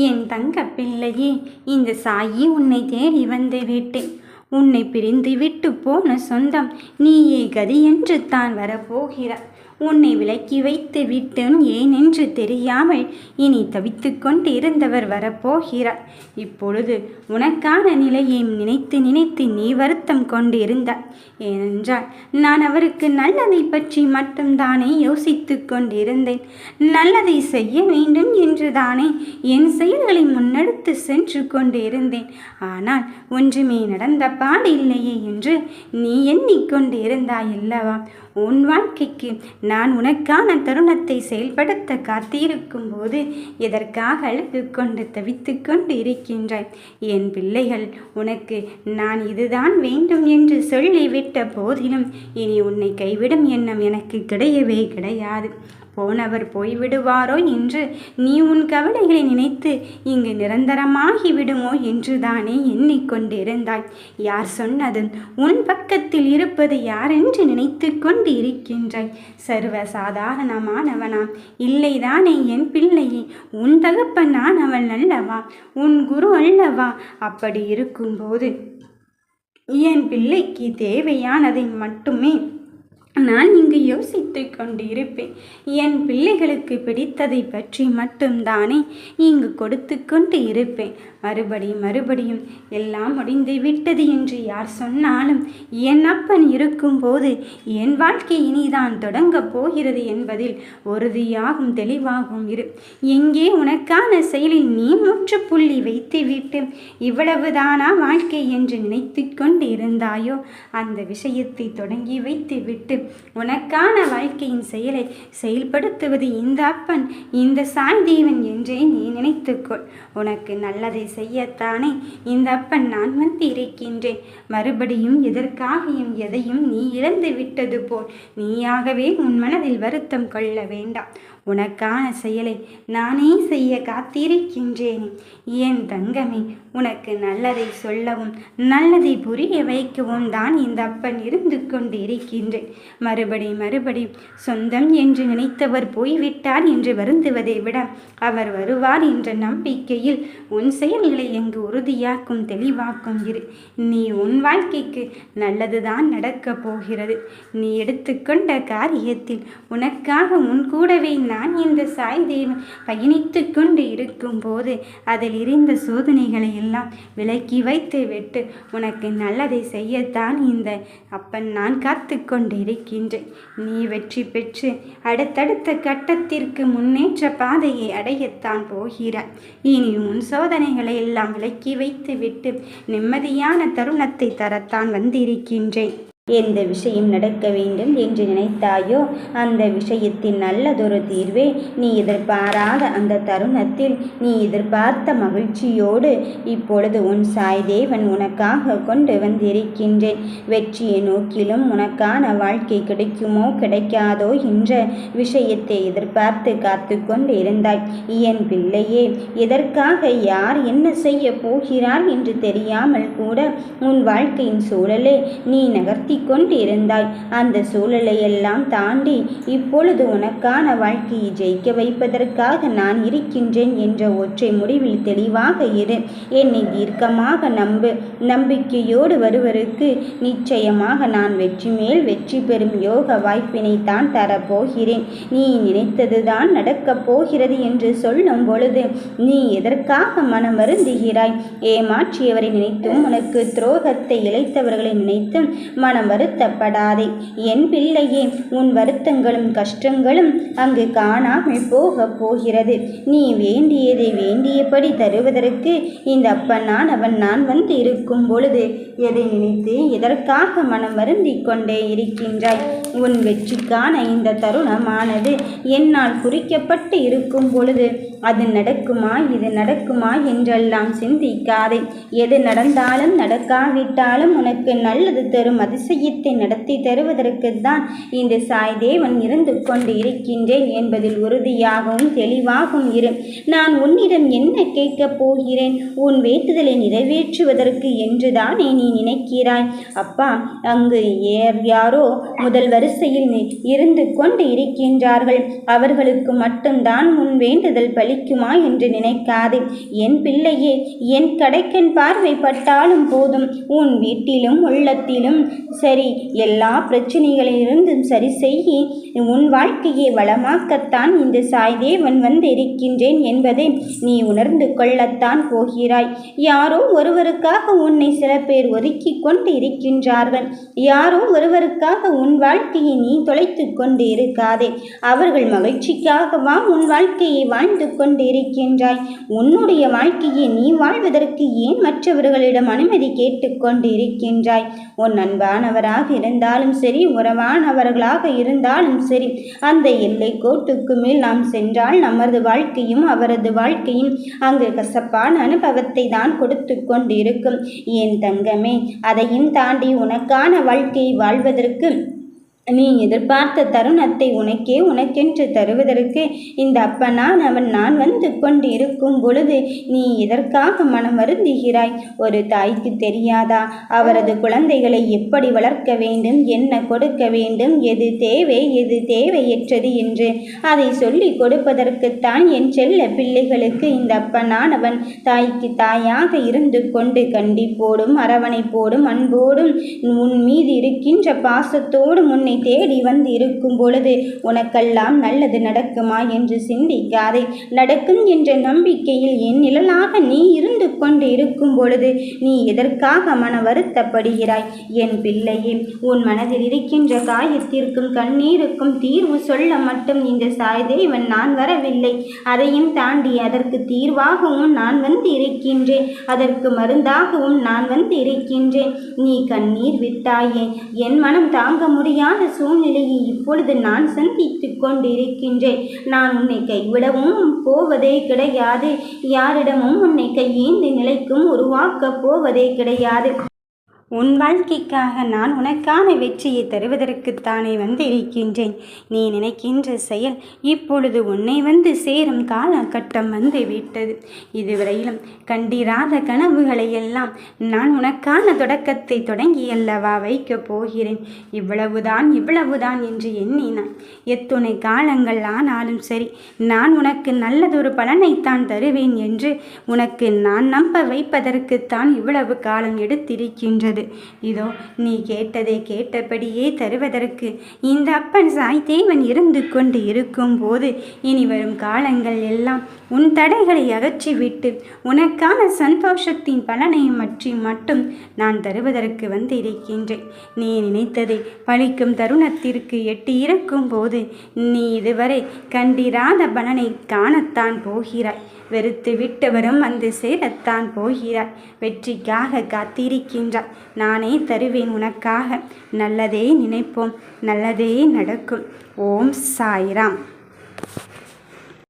என் தங்க பிள்ளையே, இந்த சாயி உன்னை தேடி வந்து விட்டேன். உன்னை பிரிந்து விட்டு போன சொந்தம் நீயே கதி என்று தான் வரப்போகிறாய். உன்னை விலக்கி வைத்து விட்டேன் ஏனென்று தெரியாமல் இனி தவித்து கொண்டு இருந்தவர் வரப்போகிறார். இப்பொழுது உனக்கான நிலையை நினைத்து நினைத்து நீ வருத்தம் கொண்டு இருந்தாய். ஏனென்றால் நான் அவருக்கு நல்லதை பற்றி மட்டும்தானே யோசித்து கொண்டிருந்தேன். நல்லதை செய்ய வேண்டும் என்று தானே என் செயல்களை முன்னெடுத்து சென்று கொண்டு இருந்தேன். ஆனால் ஒன்றுமே நடந்த பாடு இல்லையே என்று நீ எண்ணிக்கொண்டு இருந்தாய் அல்லவா? உன் வாழ்க்கைக்கு நான் உனக்கான தருணத்தை செயல்படுத்த காத்திருக்கும் போது எதற்காக அழுது கொண்டு தவித்து கொண்டு இருக்கின்றாய்? என் பிள்ளைகள், உனக்கு நான் இதுதான் வேண்டும் என்று சொல்லிவிட்ட போதிலும் இனி உன்னை கைவிடும் எண்ணம் எனக்கு கிடையவே கிடையாது. போனவர் போய்விடுவாரோ என்று நீ உன் கவலைகளை நினைத்து இங்கு நிரந்தரமாகி விடுமோ என்று தானே எண்ணிக்கொண்டிருந்தாய். யார் சொன்னது? உன் பக்கத்தில் இருப்பது யாரென்று நினைத்து கொண்டு இருக்கின்றாய். சர்வ சாதாரணமானவனாம் இல்லைதானே என் பிள்ளையே? உன் தகப்பனான் அவன் அல்லவா? உன் குரு அல்லவா? அப்படி இருக்கும்போது என் பிள்ளைக்கு தேவையானதை மட்டுமே நான் இங்கு யோசித்து கொண்டு இருப்பேன். என் பிள்ளைகளுக்கு பிடித்ததை பற்றி மட்டும்தானே இங்கு கொடுத்து கொண்டு இருப்பேன். மறுபடியும் எல்லாம் முடிந்து விட்டது என்று யார் சொன்னாலும் என் அப்பன் இருக்கும்போது என் வாழ்க்கை இனிதான் தொடங்கப் போகிறது என்பதில் உறுதியாகும் தெளிவாகவும் இரு. எங்கே உனக்கான செயலில் நீ முற்றுப்புள்ளி வைத்துவிட்டு இவ்வளவுதானா வாழ்க்கை என்று நினைத்து கொண்டு இருந்தாயோ அந்த விஷயத்தை தொடங்கி வைத்து விட்டு உனக்கான வாழ்க்கையின் செயலை செயல்படுத்துவது இந்த அப்பன், இந்த சாய் தேவன் என்றே நீ நினைத்துக்கொள். உனக்கு நல்லதை செய்யத்தானே இந்த அப்பன் நான் வந்து இருக்கின்றேன். மறுபடியும் எதற்காகவும் எதையும் நீ இழந்து விட்டது போல் நீயாகவே உன் மனதில் வருத்தம் கொள்ள வேண்டாம். உனக்கான செயலை நானே செய்ய காத்திருக்கின்றேனே என் தங்கமே. உனக்கு நல்லதை சொல்லவும் நல்லதை புரிய வைக்கவும் தான் இந்த அப்பன் இருந்து கொண்டு இருக்கின்றேன். மறுபடியும் சொந்தம் என்று நினைத்தவர் போய்விட்டார் என்று வருந்துவதை விட அவர் வருவார் என்ற நம்பிக்கையில் உன் செயல்களை எங்கு உறுதியாக்கும் தெளிவாக்கும் இரு. நீ உன் வாழ்க்கைக்கு நல்லதுதான் நடக்கப் போகிறது. நீ எடுத்துக்கொண்ட காரியத்தில் உனக்காக உன் கூடவே நான் இந்த சாய் தேவன் பயணித்து கொண்டு இருக்கும் போது அதில் இருந்த சோதனைகளை எல்லாம் விலக்கி வைத்து விட்டு உனக்கு நல்லதை செய்யத்தான் இந்த அப்பன் நான் காத்து கொண்டு இருக்கின்றேன். நீ வெற்றி பெற்று அடுத்தடுத்த கட்டத்திற்கு முன்னேற்ற பாதையை அடையத்தான் போகிறாய். இனி உன் சோதனைகளை எல்லாம் விலக்கி வைத்து விட்டு நிம்மதியான தருணத்தை தரத்தான் வந்திருக்கின்றேன். எந்த விஷயம் நடக்க வேண்டும் என்று நினைத்தாயோ அந்த விஷயத்தின் நல்லதொரு தீர்வே நீ எதிர்பாராத அந்த தருணத்தில் நீ எதிர்பார்த்த மகிழ்ச்சியோடு இப்பொழுது உன் சாய் தேவன் உனக்காக கொண்டு வந்திருக்கின்றேன். வெற்றியை நோக்கிலும் உனக்கான வாழ்க்கை கிடைக்குமோ கிடைக்காதோ என்ற விஷயத்தை எதிர்பார்த்து காத்து கொண்டு இருந்தாய். என் பிள்ளையே, எதற்காக யார் என்ன செய்ய போகிறார் என்று தெரியாமல் கூட உன் வாழ்க்கையின் சூழலை நீ நகர்த்தி கொண்டு இருந்தாய். அந்த சூழலை எல்லாம் தாண்டி இப்பொழுது உனக்கான வாழ்க்கையை ஜெயிக்க வைப்பதற்காக நான் இருக்கின்றேன் என்ற ஒற்றை முடிவில் தெளிவாக இரு. என்னை தீர்க்கமாக நம்பு. நம்பிக்கையோடு வருவருக்கு நிச்சயமாக நான் வெற்றி மேல் வெற்றி பெறும் யோக வாய்ப்பினை தான் தரப்போகிறேன். நீ நினைத்ததுதான் நடக்கப் போகிறது என்று சொல்லும் பொழுது நீ எதற்காக மனம் வருந்துகிறாய்? ஏமாற்றியவரை நினைத்தும் உனக்கு துரோகத்தை இழைத்தவர்களை நினைத்தும் மனம் வருத்தப்படாதே என் பிள்ளையே. உன் வருத்தங்களும் கஷ்டங்களும் அங்கு காணாமல் போக போகிறது. நீ வேண்டியதை வேண்டியபடி தருவதற்கு இந்த அப்பனான் அவன் நான் வந்து இருக்கும் பொழுது எதை நினைத்து எதற்காக மனம் வருந்தி கொண்டே இருக்கின்றாய்? உன் வெற்றிக்கான இந்த தருணமானது என்னால் குறிக்கப்பட்டு இருக்கும் பொழுது அது நடக்குமா இது நடக்குமா என்றெல்லாம் சிந்திக்காதே. எது நடந்தாலும் நடக்காவிட்டாலும் உனக்கு நல்லது தரும் அதிசய அதிசயத்தை நடத்தி தருவதற்குத்தான் இந்த சாய்தேவன் இருந்து கொண்டு இருக்கின்றேன் என்பதில் உறுதியாகவும் தெளிவாகவும் இரு. நான் உன்னிடம் என்ன கேட்கப் போகிறேன்? உன் வேண்டுதலை நிறைவேற்றுவதற்கு என்றுதானே நீ நினைக்கிறாய்? அப்பா, அங்கு யாரோ முதல் வரிசையில் இருந்து கொண்டு இருக்கின்றார்கள். அவர்களுக்கு மட்டும்தான் உன் வேண்டுதல் பலிக்குமா என்று நினைக்காதே. என் பிள்ளையே, என் கடைக்கண் பார்வைப்பட்டாலும் போதும், உன் வீட்டிலும் உள்ளத்திலும் சரி எல்லா பிரச்சனைகளிலிருந்தும் சரி செய்ய உன் வாழ்க்கையை வளமாக்கத்தான் இந்த சாய்தேவன் வந்து இருக்கின்றேன் என்பதை நீ உணர்ந்து கொள்ளத்தான் போகிறாய். யாரோ ஒருவருக்காக உன்னை சில பேர் ஒதுக்கி கொண்டு இருக்கின்றார்கள். யாரோ ஒருவருக்காக உன் வாழ்க்கையை நீ தொலைத்து கொண்டு இருக்காதே. அவர்கள் மகிழ்ச்சிக்காகவா உன் வாழ்க்கையை வாழ்ந்து கொண்டு இருக்கின்றாய்? உன்னுடைய வாழ்க்கையை நீ வாழ்வதற்கு ஏன் மற்றவர்களிடம் அனுமதி கேட்டுக்கொண்டு இருக்கின்றாய்? உன் அன்பானவராக இருந்தாலும் சரி, உறவானவர்களாக இருந்தாலும் சரி, அந்த எல்லை கோட்டுக்கு மேல் நாம் சென்றால் நமது வாழ்க்கையும் அவரது வாழ்க்கையும் அங்கு கசப்பான அனுபவத்தை தான் கொடுத்து கொண்டு இருக்கும். என் தங்கமே, அதையும் தாண்டி உனக்கான வாழ்க்கையை வாழ்வதற்கு நீ எதிர்பார்த்த தருணத்தை உனக்கென்று தருவதற்கு இந்த அப்பனான் அவன் நான் வந்து கொண்டு இருக்கும் பொழுது நீ எதற்காக மனம் வருந்துகிறாய்? ஒரு தாய்க்கு தெரியாதா அவரது குழந்தைகளை எப்படி வளர்க்க வேண்டும், என்ன கொடுக்க வேண்டும், எது தேவை எது தேவையற்றது என்று? அதை சொல்லி கொடுப்பதற்குத்தான் என் செல்ல பிள்ளைகளுக்கு இந்த அப்பனான் அவன் தாய்க்கு தாயாக இருந்து கொண்டு கண்டிப்போடும் அரவணைப்போடும் அன்போடும் உன் மீது இருக்கின்ற பாசத்தோடும் உன்னை தேடி வந்து இருக்கும் பொழுது உனக்கெல்லாம் நல்லது நடக்குமா என்று சிந்திக்காதே. நடக்கும் என்ற நம்பிக்கையில் என் நிழலாக நீ இருந்து கொண்டு இருக்கும் பொழுது நீ எதற்காக மன வருத்தப்படுகிறாய்? என் பிள்ளையே, உன் மனதில் இருக்கின்ற காயத்திற்கும் கண்ணீருக்கும் தீர்வு சொல்ல மட்டும் இந்த சாய்தேவன் நான் வரவில்லை. அதையும் தாண்டி அதற்கு தீர்வாகவும் நான் வந்து இருக்கின்றேன். அதற்கு மருந்தாகவும் நான் வந்து இருக்கின்றேன். நீ கண்ணீர் விட்டாயே, என் மனம் தாங்க முடியாத சூழ்நிலையை இப்பொழுது நான் சந்தித்து கொண்டிருக்கின்றேன். நான் உன்னை கைவிடவும் போவதே கிடையாது. யாரிடமும் உன்னை கையேந்தி நிலைக்கும் உருவாக்கப் போவதே கிடையாது. உன் வாழ்க்கைக்காக நான் உனக்கான வெற்றியை தருவதற்குத்தானே வந்து இருக்கின்றேன். நீ நினைக்கின்ற செயல் இப்பொழுது உன்னை வந்து சேரும் காலகட்டம் வந்து விட்டது. இதுவரையிலும் கண்டிராத கனவுகளை எல்லாம் நான் உனக்கான தொடக்கத்தை தொடங்கியல்லவா வைக்கப் போகிறேன். இவ்வளவுதான் என்று எண்ணினான். எத்துணை காலங்கள் ஆனாலும் சரி, நான் உனக்கு நல்லதொரு பலனைத்தான் தருவேன் என்று உனக்கு நான் நம்ப வைப்பதற்குத்தான் இவ்வளவு காலம் எடுத்திருக்கின்றது. இதோ நீ கேட்டதை கேட்டபடியே தருவதற்கு இந்த அப்பன் சாய்தேவன் இருந்து கொண்டு இருக்கும் போது இனி வரும் காலங்கள் எல்லாம் உன் தடைகளை அகற்றிவிட்டு உனக்கான சந்தோஷத்தின் பலனை மட்டும் நான் தருவதற்கு வந்து இருக்கின்றேன். நீ நினைத்ததை பழிக்கும் தருணத்திற்கு எட்டி இருக்கும் போது நீ இதுவரை கண்டிராத பலனை காணத்தான் போகிறாய். வெறுத்து விட்டவரும் வந்து சேரத்தான் போகிறாய். வெற்றிக்காக காத்திருக்கின்றாய். நானே தருவேன் உனக்காக. நல்லதே நினைப்போம், நல்லதே நடக்கும். ஓம் சாய்ராம்.